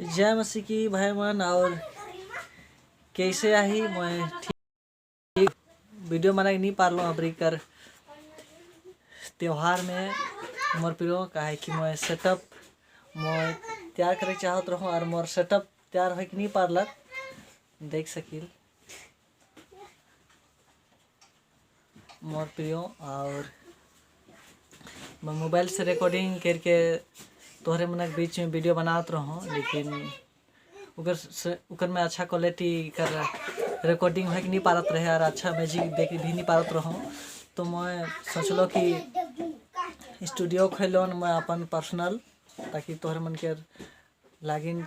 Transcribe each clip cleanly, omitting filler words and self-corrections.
जय मसीह की भाई मन। और कैसे आई मैं ठीक वीडियो बना नहीं पारलो अबरी कर त्योहार में मोर प्रियो कहे कि मैं सेटअप मैं तैयार करे चाहत रहूँ और मोर सेटअप तैयार हो नहीं पारलक देख सकिल मोर प्रियो। और मैं मोबाइल से रिकॉर्डिंग करके तोहरे मन के बीच में वीडियो बनात रहूँ, लेकिन उकर में अच्छा क्वालिटी कर रिकॉर्डिंग हो नहीं पारत रहे और अच्छा म्यूजिक देख भी नहीं पारत रहूँ। तो मैं सोचलो कि स्टूडियो खोलो मैं अपन पर्सनल, ताकि तोहरे मन के लागिन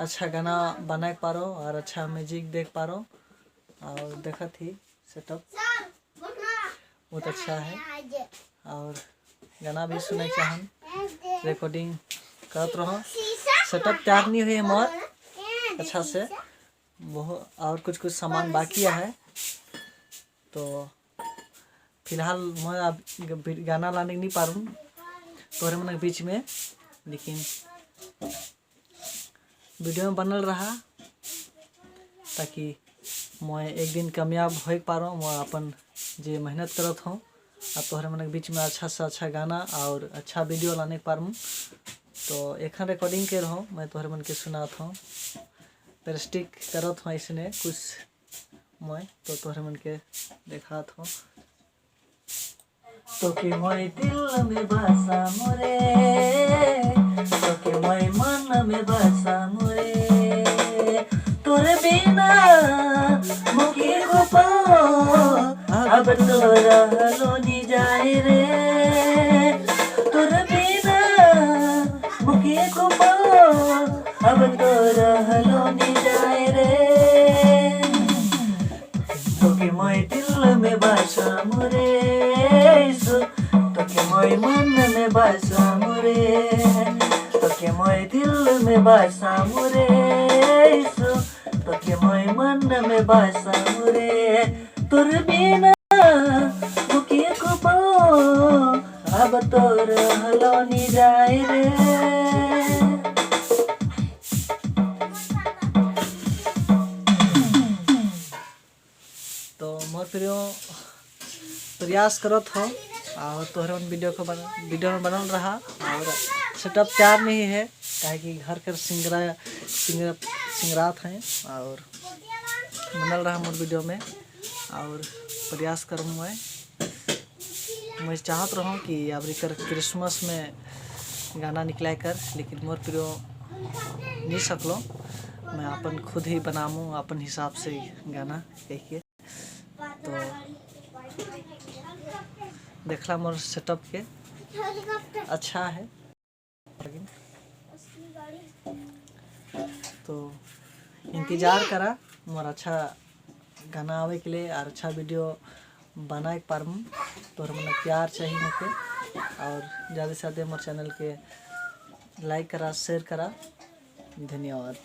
अच्छा गाना बना पारो और अच्छा म्यूजिक देख पारो। और देखा थी सेटअप बहुत अच्छा है और गाना भी सुने चाहन रिकॉर्डिंग करत रहो। सेटअप तैयार नहीं हुई मोर अच्छा से, बहुत और कुछ सामान बाकी है। तो फिलहाल मैं अब गाना लाने नहीं पारूँ तोहरे मन के बीच में, लेकिन वीडियो में बनल रहा ताकि मैं एक दिन कामयाब हो पारो। मैं अपन जे मेहनत करत हूँ और तोहरे मन के बीच में अच्छा से अच्छा गाना और अच्छा वीडियो लाने पारूँ। तो एक रिकॉर्डिंग कर रहा हूँ मैं तोहरे मन के सुनात हूँ, प्रैक्टिस करत हूँ इसने कुछ मैं तो तोहरे मन के देखात हूँ। तो कि मैं दिल में बसा मोरे, तो कि मैं मन में बसा मोरे, तोरे बिना मुखी को अब तो रहलो नी जाए रे, तोरे बिना मुखी को अब तो रहलो नी जाए रे। तो कि मैं दिल में बसा मोरे, तो कि मैं मन में बसा मोरे, तो कि मैं दिल में बसा मोरे, तो कि मैं मन में बसा मोरे, तोर बिना मुखी को अब तो रहलो नी जाए रे। तो मोर प्रियो प्रयास करत हो और तोहरे वीडियो में बनल रहा और सेटअप तैयार नहीं है काहे कि घर कर सिंगरात हैं और बनल रहा मोर वीडियो में। और प्रयास करूँ मैं चाहत रहूँ कि अब क्रिसमस में गाना निकला कर, लेकिन मोर प्रियो नहीं सकलो। मैं अपन खुद ही बनाऊँ अपन हिसाब से गाना कहिए। तो देखला मोर सेटअप के अच्छा है, तो इंतज़ार करा मोर अच्छा गाना आवे के लिए और अच्छा वीडियो बना पारूँ। तोहर मन प्यार चाहिए मुझे और ज़्यादा से ज़्यादा मोर चैनल के लाइक करा शेयर करा। धन्यवाद।